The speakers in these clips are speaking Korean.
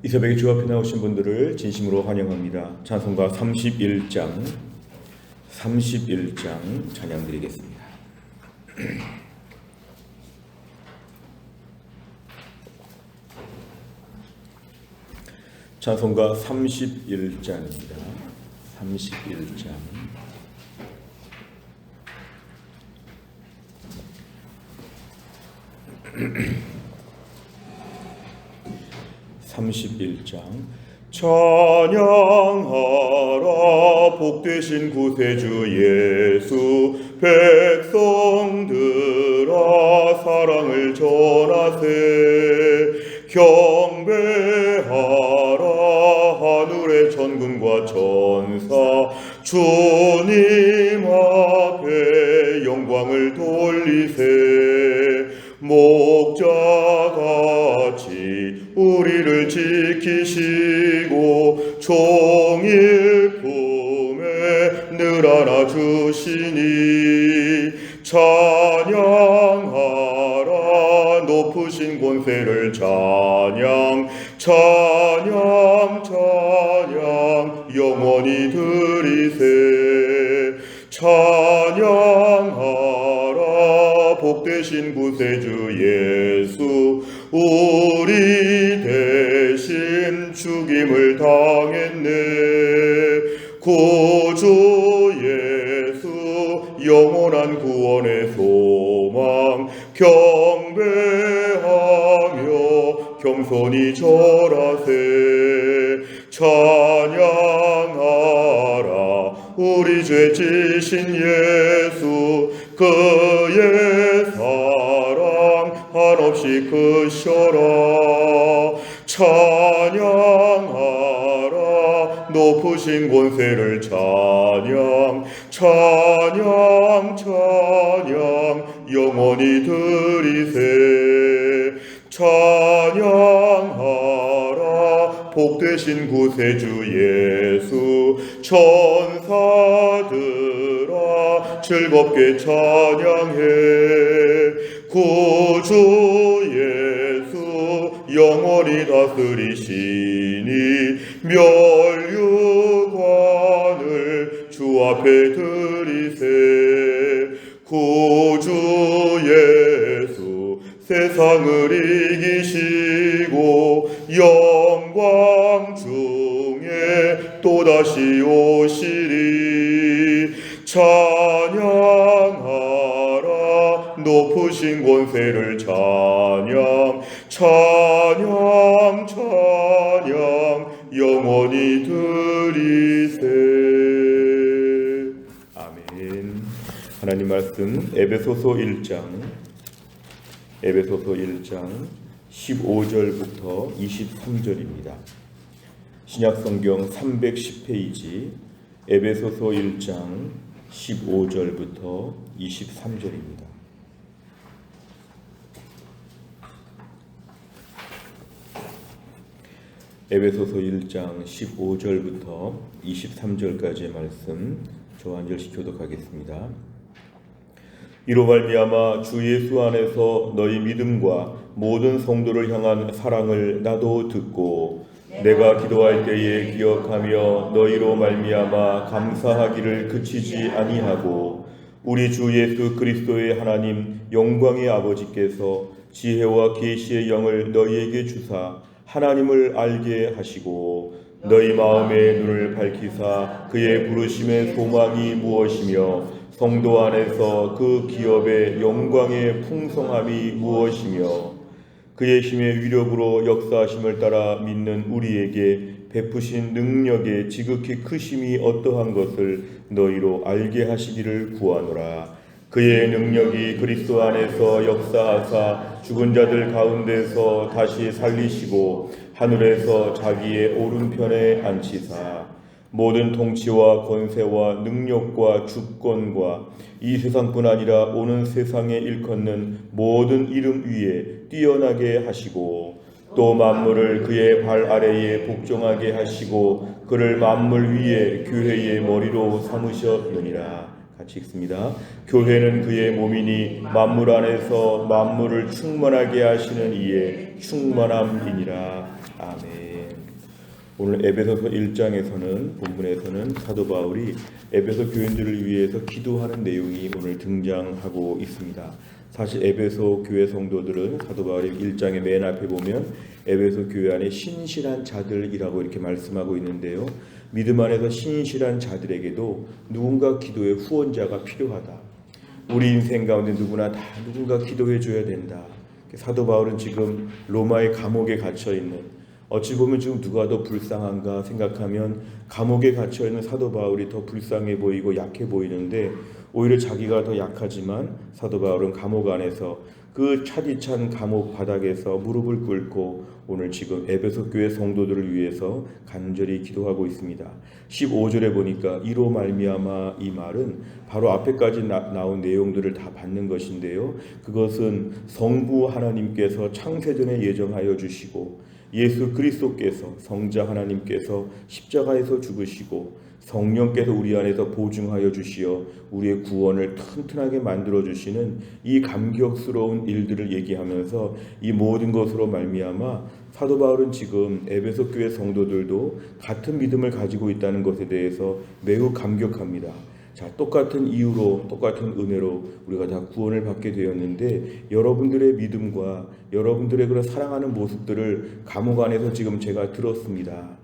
이 새벽에 주 앞에 나오신 분들을 진심으로 환영합니다. 찬송가 31장 찬양 드리겠습니다. 찬송가 31장입니다. 31장 31장 찬양하라 복되신 구세주 예수 백성들아 사랑을 전하세 경배하라 하늘의 천군과 천사 주님 앞에 영광을 돌리세 목자같이 우리를 지키시고 종일 품에 늘 안아주시니 찬양하라 높으신 권세를 찬양 영원히 드리세 찬양하라 복되신 구세주 예수 우리 대신 죽임을 당했네 구주 예수 영원한 구원의 소망 경배하며 겸손히 절하세 찬양하라 우리 죄 지신 예수 그의 사랑 한없이 크셔라 찬양하라 높으신 권세를 찬양 영원히 드리세 찬양하라 복되신 구세주 예수 천사들아 즐겁게 찬양해 구주 예수 영원히 다스리시니 멸류관을 주 앞에 드리세 구주 예수 세상을 이기시고 영광 중에 또다시 오시리 찬양하라 높으신 권세를 찬양 영원히 드리세 아멘. 하나님 말씀 에베소서 1장 15절부터 23절입니다. 신약성경 310페이지 에베소서 1장 15절부터 23절입니다. 에베소서 1장 15절부터 23절까지의 말씀 저 한 절씩 교독하겠습니다. 이로 말미암아 주 예수 안에서 너희 믿음과 모든 성도를 향한 사랑을 나도 듣고 내가 기도할 때에 기억하며 너희로 말미암아 감사하기를 그치지 아니하고 우리 주 예수 그리스도의 하나님 영광의 아버지께서 지혜와 계시의 영을 너희에게 주사 하나님을 알게 하시고 너희 마음의 눈을 밝히사 그의 부르심의 소망이 무엇이며 성도 안에서 그 기업의 영광의 풍성함이 무엇이며 그의 힘의 위력으로 역사하심을 따라 믿는 우리에게 베푸신 능력의 지극히 크심이 어떠한 것을 너희로 알게 하시기를 구하노라. 그의 능력이 그리스도 안에서 역사하사 죽은 자들 가운데서 다시 살리시고 하늘에서 자기의 오른편에 앉히사 모든 통치와 권세와 능력과 주권과 이 세상뿐 아니라 오는 세상에 일컫는 모든 이름 위에 뛰어나게 하시고 또 만물을 그의 발 아래에 복종하게 하시고 그를 만물 위에 교회의 머리로 삼으셨느니라. 같이 읽습니다. 교회는 그의 몸이니 만물 안에서 만물을 충만하게 하시는 이의 충만함이니라. 아멘. 오늘 에베소서 1장에서는 본문에서는 사도 바울이 에베소 교인들을 위해서 기도하는 내용이 오늘 등장하고 있습니다. 사실 에베소 교회 성도들은 사도 바울이 1장의 맨 앞에 보면 에베소 교회 안에 신실한 자들이라고 이렇게 말씀하고 있는데요. 믿음 안에서 신실한 자들에게도 누군가 기도의 후원자가 필요하다. 우리 인생 가운데 누구나 다 누군가 기도해 줘야 된다. 사도 바울은 지금 로마의 감옥에 갇혀 있는, 어찌 보면 지금 누가 더 불쌍한가 생각하면 감옥에 갇혀 있는 사도 바울이 더 불쌍해 보이고 약해 보이는데, 오히려 자기가 더 약하지만 사도 바울은 감옥 안에서 그 차디찬 감옥 바닥에서 무릎을 꿇고 오늘 지금 에베소 교회 성도들을 위해서 간절히 기도하고 있습니다. 15절에 보니까 이로 말미암아, 이 말은 바로 앞에까지 나온 내용들을 다 받는 것인데요. 그것은 성부 하나님께서 창세전에 예정하여 주시고 예수 그리스도께서 성자 하나님께서 십자가에서 죽으시고 성령께서 우리 안에서 보증하여 주시어 우리의 구원을 튼튼하게 만들어 주시는 이 감격스러운 일들을 얘기하면서 이 모든 것으로 말미암아 사도 바울은 지금 에베소 교회 성도들도 같은 믿음을 가지고 있다는 것에 대해서 매우 감격합니다. 자, 똑같은 이유로, 똑같은 은혜로 우리가 다 구원을 받게 되었는데, 여러분들의 믿음과 여러분들의 그런 사랑하는 모습들을 감옥 안에서 지금 제가 들었습니다.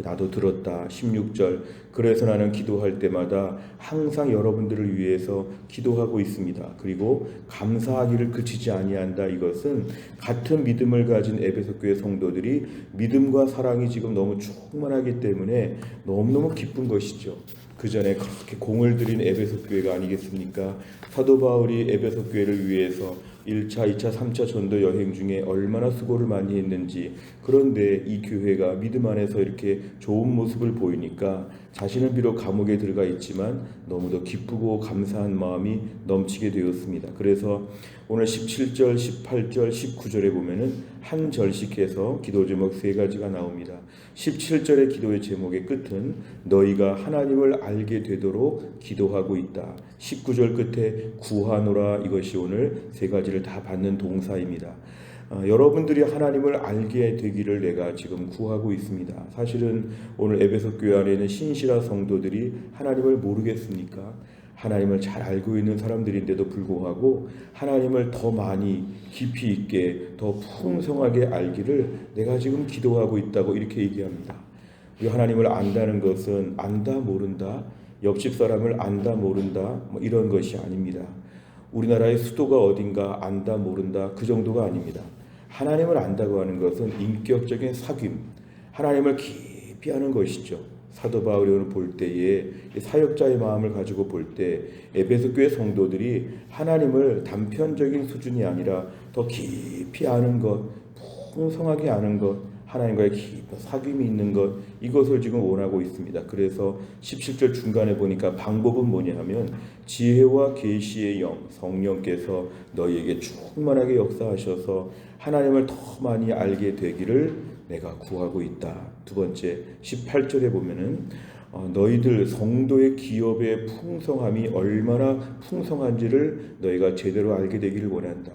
나도 들었다. 16절. 그래서 나는 기도할 때마다 항상 여러분들을 위해서 기도하고 있습니다. 그리고 감사하기를 그치지 아니한다. 이것은 같은 믿음을 가진 에베소 교회 성도들이 믿음과 사랑이 지금 너무 충만하기 때문에 너무너무 기쁜 것이죠. 그 전에 그렇게 공을 들인 에베소 교회가 아니겠습니까? 사도 바울이 에베소 교회를 위해서 1차, 2차, 3차 전도 여행 중에 얼마나 수고를 많이 했는지, 그런데 이 교회가 믿음 안에서 이렇게 좋은 모습을 보이니까 자신은 비록 감옥에 들어가 있지만 너무도 기쁘고 감사한 마음이 넘치게 되었습니다. 그래서 오늘 17절, 18절, 19절에 보면은 한 절씩 해서 기도 제목 3가지가 나옵니다. 17절의 기도의 제목의 끝은 너희가 하나님을 알게 되도록 기도하고 있다. 19절 끝에 구하노라, 이것이 오늘 3가지를 다 받는 동사입니다. 여러분들이 하나님을 알게 되기를 내가 지금 구하고 있습니다. 사실은 오늘 에베소 교회 안에 있는 신실한 성도들이 하나님을 모르겠습니까? 하나님을 잘 알고 있는 사람들인데도 불구하고 하나님을 더 많이 깊이 있게 더 풍성하게 알기를 내가 지금 기도하고 있다고 이렇게 얘기합니다. 우리 하나님을 안다는 것은 안다 모른다, 옆집 사람을 안다 모른다 뭐 이런 것이 아닙니다. 우리나라의 수도가 어딘가 안다 모른다 그 정도가 아닙니다. 하나님을 안다고 하는 것은 인격적인 사귐, 하나님을 깊이 아는 것이죠. 사도 바울이 오늘 볼 때에 사역자의 마음을 가지고 볼 때 에베소 교회 성도들이 하나님을 단편적인 수준이 아니라 더 깊이 아는 것, 풍성하게 아는 것, 하나님과의 깊은 사귐이 있는 것, 이것을 지금 원하고 있습니다. 그래서 17절 중간에 보니까 방법은 뭐냐 하면 지혜와 계시의 영, 성령께서 너희에게 충만하게 역사하셔서 하나님을 더 많이 알게 되기를 내가 구하고 있다. 두 번째 18절에 보면은 너희들 성도의 기업의 풍성함이 얼마나 풍성한지를 너희가 제대로 알게 되기를 원한다.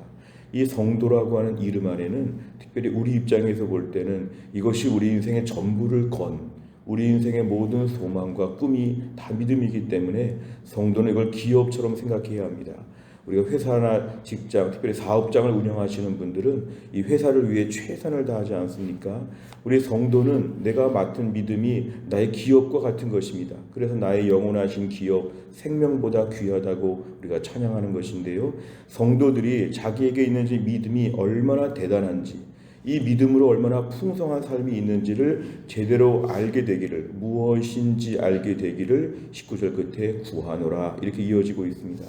이 성도라고 하는 이름 안에는 특별히 우리 입장에서 볼 때는 이것이 우리 인생의 전부를 건, 우리 인생의 모든 소망과 꿈이 다 믿음이기 때문에 성도는 이걸 기업처럼 생각해야 합니다. 우리가 회사나 직장, 특별히 사업장을 운영하시는 분들은 이 회사를 위해 최선을 다하지 않습니까? 우리 성도는 내가 맡은 믿음이 나의 기업과 같은 것입니다. 그래서 나의 영원하신 기업, 생명보다 귀하다고 우리가 찬양하는 것인데요. 성도들이 자기에게 있는 믿음이 얼마나 대단한지, 이 믿음으로 얼마나 풍성한 삶이 있는지를 제대로 알게 되기를, 무엇인지 알게 되기를 19절 끝에 구하노라, 이렇게 이어지고 있습니다.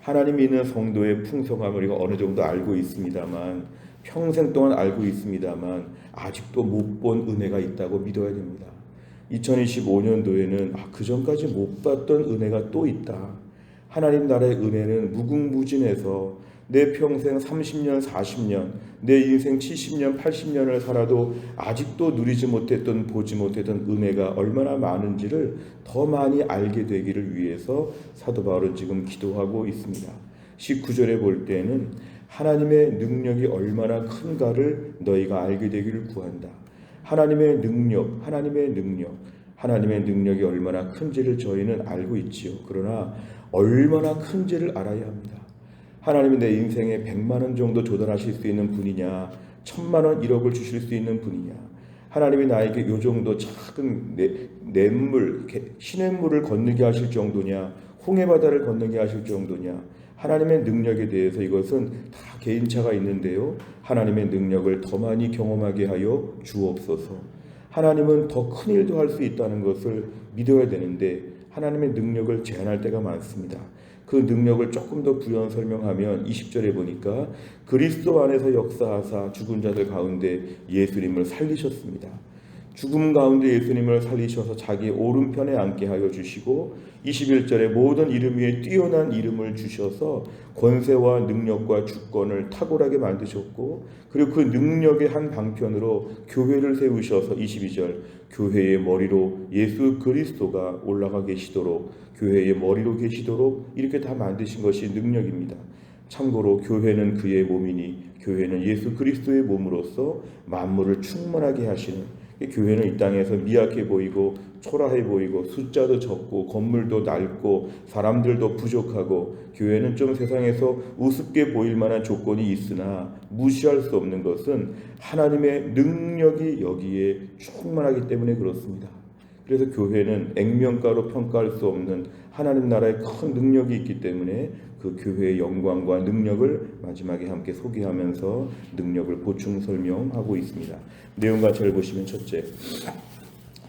하나님 믿는 성도의 풍성함을 우리가 어느 정도 알고 있습니다만, 평생 동안 알고 있습니다만 아직도 못 본 은혜가 있다고 믿어야 됩니다. 2025년도에는 그 전까지 못 봤던 은혜가 또 있다. 하나님 나라의 은혜는 무궁무진해서 내 평생 30년, 40년, 내 인생 70년, 80년을 살아도 아직도 누리지 못했던, 보지 못했던 은혜가 얼마나 많은지를 더 많이 알게 되기를 위해서 사도 바울은 지금 기도하고 있습니다. 19절에 볼 때는 하나님의 능력이 얼마나 큰가를 너희가 알게 되기를 구한다. 하나님의 능력이 얼마나 큰지를 저희는 알고 있지요. 그러나 얼마나 큰지를 알아야 합니다. 하나님이 내 인생에 100만 원 정도 조달하실 수 있는 분이냐, 1000만 원, 1억을 주실 수 있는 분이냐, 하나님이 나에게 요 정도 작은 냇물, 시냇물을 건너게 하실 정도냐, 홍해바다를 건너게 하실 정도냐, 하나님의 능력에 대해서 이것은 다 개인차가 있는데요, 하나님의 능력을 더 많이 경험하게 하여 주옵소서. 하나님은 더 큰 일도 할 수 있다는 것을 믿어야 되는데 하나님의 능력을 제한할 때가 많습니다. 그 능력을 조금 더 부연 설명하면 20절에 보니까 그리스도 안에서 역사하사 죽은 자들 가운데 예수님을 살리셨습니다. 죽음 가운데 예수님을 살리셔서 자기 오른편에 앉게 하여 주시고 21절에 모든 이름 위에 뛰어난 이름을 주셔서 권세와 능력과 주권을 탁월하게 만드셨고, 그리고 그 능력의 한 방편으로 교회를 세우셔서 22절 교회의 머리로 예수 그리스도가 올라가 계시도록, 교회의 머리로 계시도록 이렇게 다 만드신 것이 능력입니다. 참고로 교회는 그의 몸이니 교회는 예수 그리스도의 몸으로서 만물을 충만하게 하시는, 교회는 이 땅에서 미약해 보이고 초라해 보이고 숫자도 적고 건물도 낡고 사람들도 부족하고 교회는 좀 세상에서 우습게 보일 만한 조건이 있으나 무시할 수 없는 것은 하나님의 능력이 여기에 충만하기 때문에 그렇습니다. 그래서 교회는 액면가로 평가할 수 없는 하나님 나라의 큰 능력이 있기 때문에 그 교회의 영광과 능력을 마지막에 함께 소개하면서 능력을 보충 설명하고 있습니다. 내용과 잘 보시면, 첫째,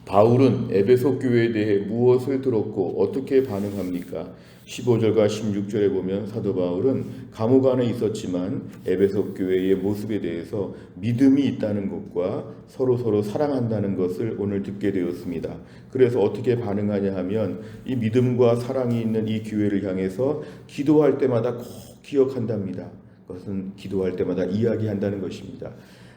바울은 에베소 교회에 대해 무엇을 들었고 어떻게 반응합니까? 15절과 16절에 보면 사도 바울은 감옥 안에 있었지만 에베소 교회의 모습에 대해서 믿음이 있다는 것과 서로 사랑한다는 것을 오늘 듣게 되었습니다. 그래서 어떻게 반응하냐 하면 이 믿음과 사랑이 있는 이 교회를 향해서 기도할 때마다 꼭 기억한답니다. 그것은 기도할 때마다 이야기한다는 것입니다.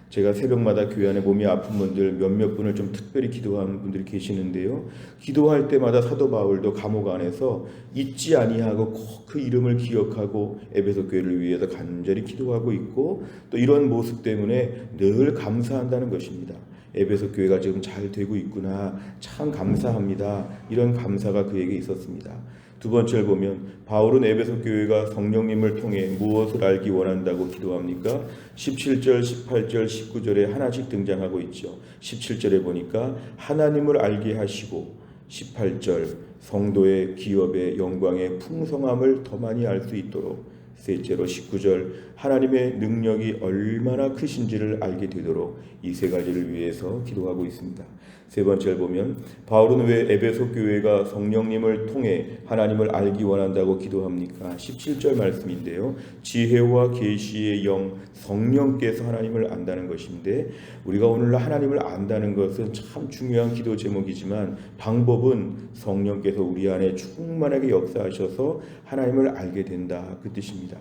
제가 새벽마다 교회 안에 몸이 아픈 분들 몇몇 분을 좀 특별히 기도하는 분들이 계시는데요, 기도할 때마다 사도 바울도 감옥 안에서 잊지 아니하고 꼭 그 이름을 기억하고 에베소 교회를 위해서 간절히 기도하고 있고, 또 이런 모습 때문에 늘 감사한다는 것입니다. 에베소 교회가 지금 잘 되고 있구나, 참 감사합니다. 이런 감사가 그에게 있었습니다. 두 번째를 보면 바울은 에베소 교회가 성령님을 통해 무엇을 알기 원한다고 기도합니까? 17절, 18절, 19절에 하나씩 등장하고 있죠. 17절에 보니까 하나님을 알게 하시고, 18절 성도의 기업의 영광의 풍성함을 더 많이 알 수 있도록, 셋째로 19절 하나님의 능력이 얼마나 크신지를 알게 되도록 이 세 가지를 위해서 기도하고 있습니다. 세 번째를 보면 바울은 왜 에베소 교회가 성령님을 통해 하나님을 알기 원한다고 기도합니까? 17절 말씀인데요, 지혜와 계시의 영, 성령께서 하나님을 안다는 것인데, 우리가 오늘날 하나님을 안다는 것은 참 중요한 기도 제목이지만 방법은 성령께서 우리 안에 충만하게 역사하셔서 하나님을 알게 된다, 그 뜻입니다.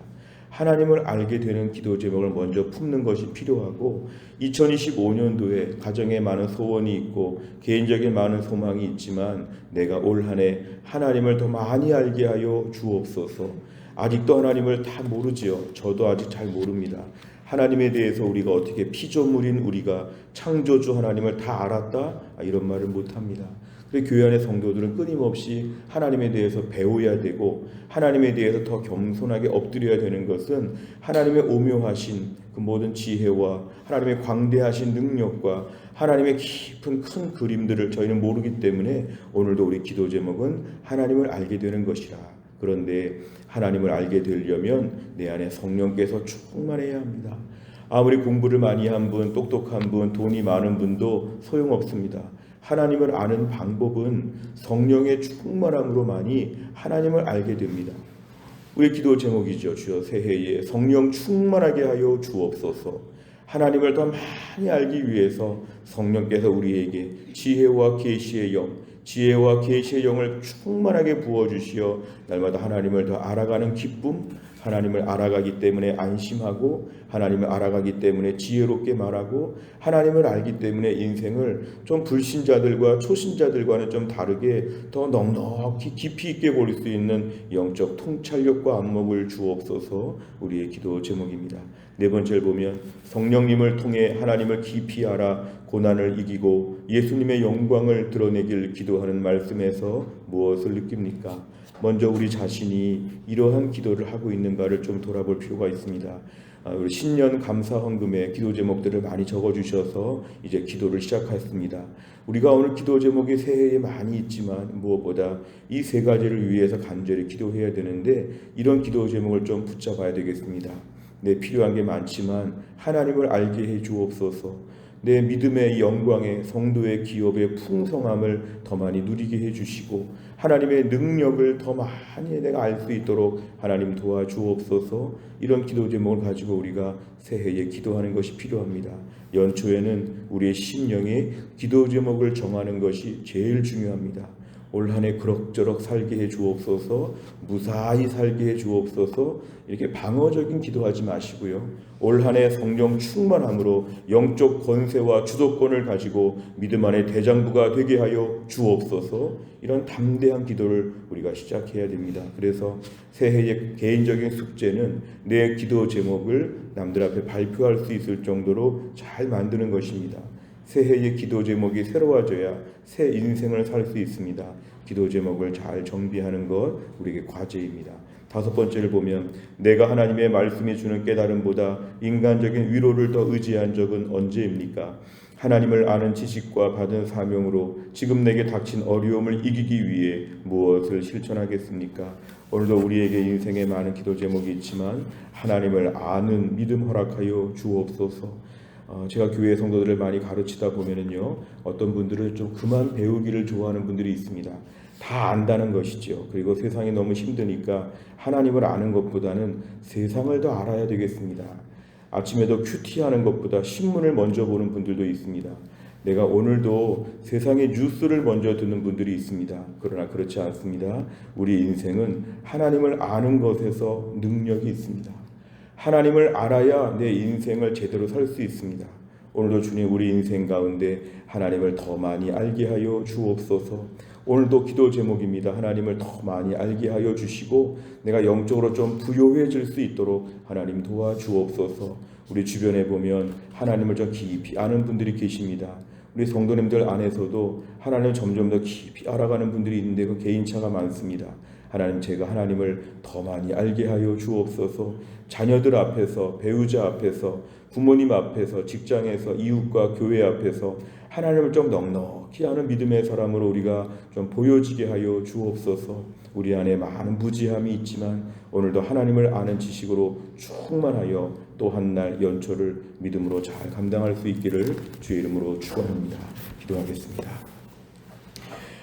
하나님을 알게 되는 기도 제목을 먼저 품는 것이 필요하고, 2025년도에 가정에 많은 소원이 있고 개인적인 많은 소망이 있지만 내가 올 한 해 하나님을 더 많이 알게 하여 주옵소서. 아직도 하나님을 다 모르지요. 저도 아직 잘 모릅니다. 하나님에 대해서 우리가 어떻게 피조물인 우리가 창조주 하나님을 다 알았다? 이런 말을 못합니다. 그래서 교회 안의 성도들은 끊임없이 하나님에 대해서 배워야 되고, 하나님에 대해서 더 겸손하게 엎드려야 되는 것은 하나님의 오묘하신 그 모든 지혜와 하나님의 광대하신 능력과 하나님의 깊은 큰 그림들을 저희는 모르기 때문에 오늘도 우리 기도 제목은 하나님을 알게 되는 것이라. 그런데 하나님을 알게 되려면 내 안에 성령께서 충만해야 합니다. 아무리 공부를 많이 한 분, 똑똑한 분, 돈이 많은 분도 소용없습니다. 하나님을 아는 방법은 성령의 충만함으로만이 하나님을 알게 됩니다. 우리 기도 제목이죠. 주여 새해에 성령 충만하게 하여 주옵소서. 하나님을 더 많이 알기 위해서 성령께서 우리에게 지혜와 계시의 영을 충만하게 부어주시어 날마다 하나님을 더 알아가는 기쁨, 하나님을 알아가기 때문에 안심하고 하나님을 알아가기 때문에 지혜롭게 말하고 하나님을 알기 때문에 인생을 좀 불신자들과 초신자들과는 좀 다르게 더 넉넉히 깊이 있게 볼 수 있는 영적 통찰력과 안목을 주옵소서. 우리의 기도 제목입니다. 네 번째를 보면 성령님을 통해 하나님을 깊이 알아 고난을 이기고 예수님의 영광을 드러내길 기도하는 말씀에서 무엇을 느낍니까? 먼저 우리 자신이 이러한 기도를 하고 있는가를 좀 돌아볼 필요가 있습니다. 우리 신년 감사 헌금에 기도 제목들을 많이 적어주셔서 이제 기도를 시작했습니다. 우리가 오늘 기도 제목이 새해에 많이 있지만 무엇보다 이 세 가지를 위해서 간절히 기도해야 되는데 이런 기도 제목을 좀 붙잡아야 되겠습니다. 내 필요한 게 많지만 하나님을 알게 해 주옵소서. 내 믿음의 영광에 성도의 기업의 풍성함을 더 많이 누리게 해주시고 하나님의 능력을 더 많이 내가 알 수 있도록 하나님 도와주옵소서. 이런 기도 제목을 가지고 우리가 새해에 기도하는 것이 필요합니다. 연초에는 우리의 심령이 기도 제목을 정하는 것이 제일 중요합니다. 올 한 해 그럭저럭 살게 해 주옵소서, 무사히 살게 해 주옵소서. 이렇게 방어적인 기도하지 마시고요. 올 한 해 성령 충만함으로 영적 권세와 주도권을 가지고 믿음 안에 대장부가 되게 하여 주옵소서. 이런 담대한 기도를 우리가 시작해야 됩니다. 그래서 새해의 개인적인 숙제는 내 기도 제목을 남들 앞에 발표할 수 있을 정도로 잘 만드는 것입니다. 새해의 기도 제목이 새로워져야 새 인생을 살 수 있습니다. 기도 제목을 잘 정비하는 것 우리에게 과제입니다. 다섯 번째를 보면 내가 하나님의 말씀이 주는 깨달음보다 인간적인 위로를 더 의지한 적은 언제입니까? 하나님을 아는 지식과 받은 사명으로 지금 내게 닥친 어려움을 이기기 위해 무엇을 실천하겠습니까? 오늘도 우리에게 인생에 많은 기도 제목이 있지만 하나님을 아는 믿음 허락하여 주옵소서. 제가 교회 성도들을 많이 가르치다 보면은요, 어떤 분들은 좀 그만 배우기를 좋아하는 분들이 있습니다. 다 안다는 것이죠. 그리고 세상이 너무 힘드니까 하나님을 아는 것보다는 세상을 더 알아야 되겠습니다. 아침에도 큐티하는 것보다 신문을 먼저 보는 분들도 있습니다. 내가 오늘도 세상의 뉴스를 먼저 듣는 분들이 있습니다. 그러나 그렇지 않습니다. 우리 인생은 하나님을 아는 것에서 능력이 있습니다. 하나님을 알아야 내 인생을 제대로 살 수 있습니다. 오늘도 주님 우리 인생 가운데 하나님을 더 많이 알게 하여 주옵소서. 오늘도 기도 제목입니다. 하나님을 더 많이 알게 하여 주시고 내가 영적으로 좀 부요해질 수 있도록 하나님 도와주옵소서. 우리 주변에 보면 하나님을 좀 깊이 아는 분들이 계십니다. 우리 성도님들 안에서도 하나님을 점점 더 깊이 알아가는 분들이 있는데 그 개인차가 많습니다. 하나님, 제가 하나님을 더 많이 알게 하여 주옵소서. 자녀들 앞에서, 배우자 앞에서, 부모님 앞에서, 직장에서, 이웃과 교회 앞에서 하나님을 좀 넉넉히 아는 믿음의 사람으로 우리가 좀 보여지게 하여 주옵소서. 우리 안에 많은 무지함이 있지만 오늘도 하나님을 아는 지식으로 충만하여 또 한 날 연초를 믿음으로 잘 감당할 수 있기를 주의 이름으로 축원합니다. 기도하겠습니다.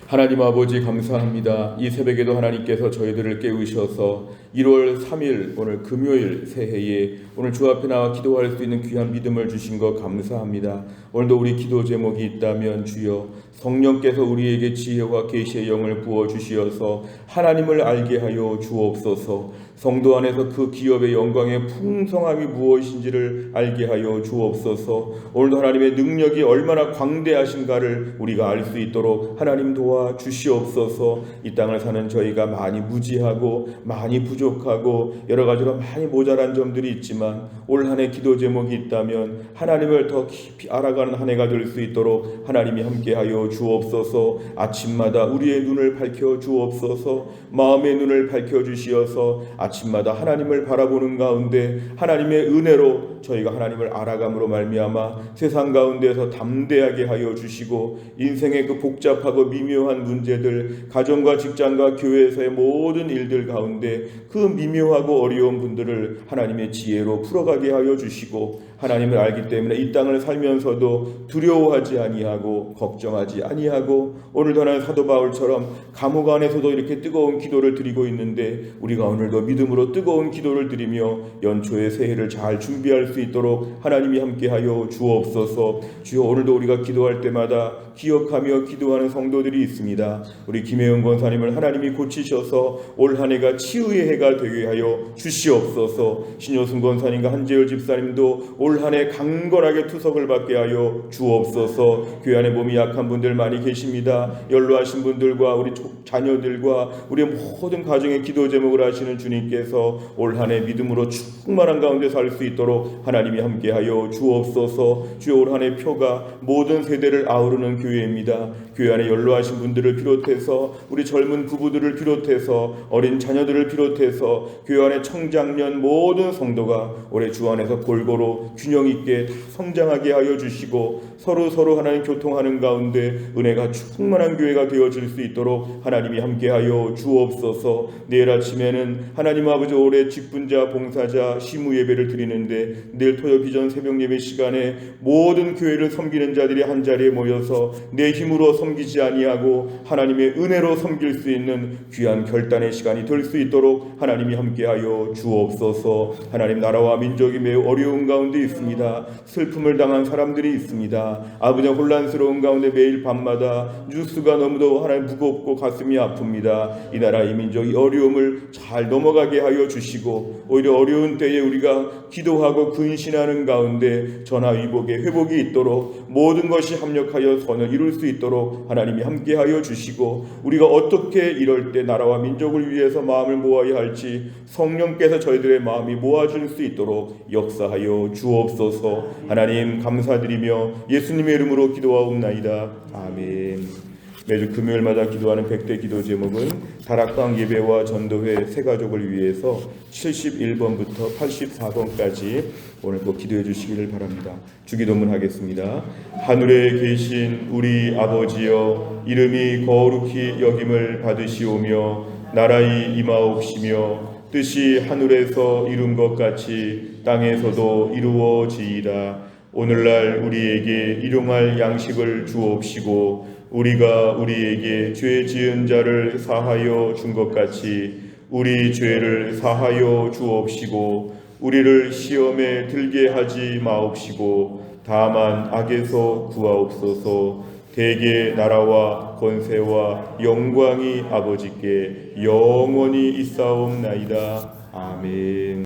하나님 아버지 감사합니다. 이 새벽에도 하나님께서 저희들을 깨우셔서 1월 3일 오늘 금요일 새해에 오늘 주 앞에 나와 기도할 수 있는 귀한 믿음을 주신 것 감사합니다. 오늘도 우리 기도 제목이 있다면 주여 성령께서 우리에게 지혜와 계시의 영을 부어주시어서 하나님을 알게 하여 주옵소서. 성도 안에서 그 기업의 영광의 풍성함이 무엇인지를 알게 하여 주옵소서. 오늘도 하나님의 능력이 얼마나 광대하신가를 우리가 알 수 있도록 하나님 도와주시옵소서. 이 땅을 사는 저희가 많이 무지하고 많이 부족하고 여러 가지로 많이 모자란 점들이 있지만 올 한 해 기도 제목이 있다면 하나님을 더 깊이 알아가는 한 해가 될 수 있도록 하나님이 함께하여 주옵소서. 아침마다 우리의 눈을 밝혀 주옵소서. 마음의 눈을 밝혀 주시어서 아침마다 하나님을 바라보는 가운데 하나님의 은혜로 저희가 하나님을 알아감으로 말미암아 세상 가운데서 담대하게 하여 주시고 인생의 그 복잡하고 미묘한 문제들, 가정과 직장과 교회에서의 모든 일들 가운데 그 미묘하고 어려운 분들을 하나님의 지혜로 풀어가게 하여 주시고 하나님을 알기 때문에 이 땅을 살면서도 두려워하지 아니하고 걱정하지 아니하고 오늘도 하나님 사도 바울처럼 감옥 안에서도 이렇게 뜨거운 기도를 드리고 있는데 우리가 오늘도 믿음으로 뜨거운 기도를 드리며 연초의 새해를 잘 준비할 수 있도록 하나님이 함께하여 주옵소서. 주여, 오늘도 우리가 기도할 때마다 기억하며 기도하는 성도들이 있습니다. 우리 김혜영 권사님을 하나님이 고치셔서 올 한 해가 치유의 해가 되게 하여 주시옵소서. 신효순 권사님과 한재열 집사님도 올 한 해 강건하게 투석을 받게 하여 주옵소서. 교회 안에 몸이 약한 분들 많이 계십니다. 연로하신 분들과 우리 자녀들과 우리 모든 가정의 기도 제목을 하시는 주님께서 올 한 해 믿음으로 충만한 가운데 살 수 있도록 하나님이 함께하여 주옵소서. 주여, 올 한 해 표가 모든 세대를 아우르는 교회입니다. 교회 안에 연로하신 분들을 비롯해서 우리 젊은 부부들을 비롯해서 어린 자녀들을 비롯해서 교회 안에 청장년 모든 성도가 올해 주 안에서 골고루 균형 있게 성장하게 하여 주시고 서로 하나님 교통하는 가운데 은혜가 충만한 교회가 되어질 수 있도록 하나님이 함께하여 주옵소서. 내일 아침에는 하나님 아버지 올해 직분자 봉사자 시무 예배를 드리는데 내일 토요 비전 새벽 예배 시간에 모든 교회를 섬기는 자들이 한 자리에 모여서 내 힘으로 섬기지 아니하고 하나님의 은혜로 섬길 수 있는 귀한 결단의 시간이 될 수 있도록 하나님이 함께하여 주옵소서. 하나님, 나라와 민족이 매우 어려운 가운데 있습니다. 슬픔을 당한 사람들이 있습니다. 아버지, 혼란스러운 가운데 매일 밤마다 뉴스가 너무도 하나님 무겁고 가슴이 아픕니다. 이 나라 이 민족이 어려움을 잘 넘어가게 하여 주시고 오히려 어려운 때에 우리가 기도하고 근신하는 가운데 전화위복의 회복이 있도록 모든 것이 합력하여 선을 이룰 수 있도록 하나님이 함께하여 주시고 우리가 어떻게 이럴 때 나라와 민족을 위해서 마음을 모아야 할지 성령께서 저희들의 마음이 모아줄 수 있도록 역사하여 주옵소서. 하나님, 감사드리며 예수님의 이름으로 기도하옵나이다. 아멘. 매주 금요일마다 기도하는 100대 기도 제목은 다락방 예배와 전도회 새 가족을 위해서 71번부터 84번까지 오늘 꼭 기도해 주시기를 바랍니다. 주기도문 하겠습니다. 하늘에 계신 우리 아버지여, 이름이 거룩히 여김을 받으시오며 나라의 임하옵시며 뜻이 하늘에서 이룬 것 같이 땅에서도 이루어지이다. 오늘날 우리에게 일용할 양식을 주옵시고 우리가 우리에게 죄 지은 자를 사하여 준 것 같이 우리 죄를 사하여 주옵시고 우리를 시험에 들게 하지 마옵시고 다만 악에서 구하옵소서. 대개 나라와 권세와 영광이 아버지께 영원히 있사옵나이다. 아멘.